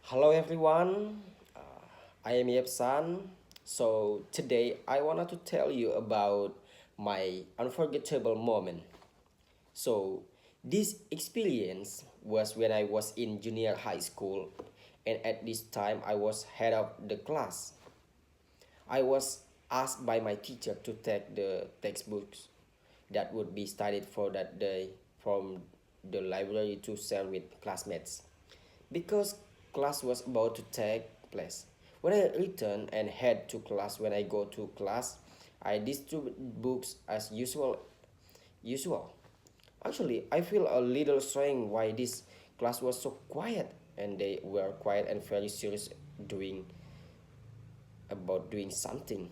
Hello everyone, I am Yepsan. So today I wanted to tell you about my unforgettable moment. So this experience was when I was in junior high school, and at this time I was head of the class. I was asked by my teacher to take the textbooks that would be studied for that day from the library to share with classmates. Because class was about to take place. When I returned and head to class, when I go to class, I distribute books as usual. Actually, I feel a little strange why this class was so quiet, and they were quiet and very serious doing doing something.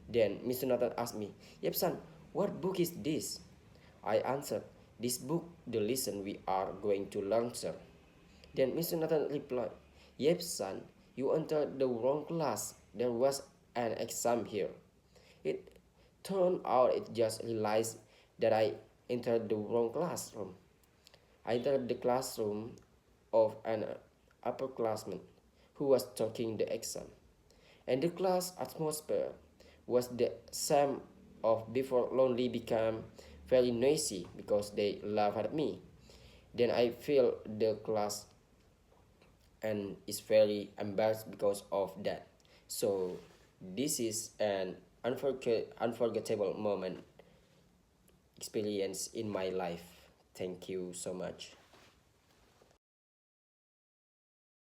Then Mr. Nathan asked me, Yepsan, what book is this? I answered, this book, the lesson we are going to learn, sir. Then Mr. Nathan replied, Yep, son, you entered the wrong class. There was an exam here. It turned out it just realized that I entered the wrong classroom. I entered the classroom of an upperclassman who was taking the exam. And the class atmosphere was the same of before lonely became very noisy because they laughed at me. Then I feel the class and is very embarrassed because of that. So this is an unforgettable moment experience in my life. Thank you so much.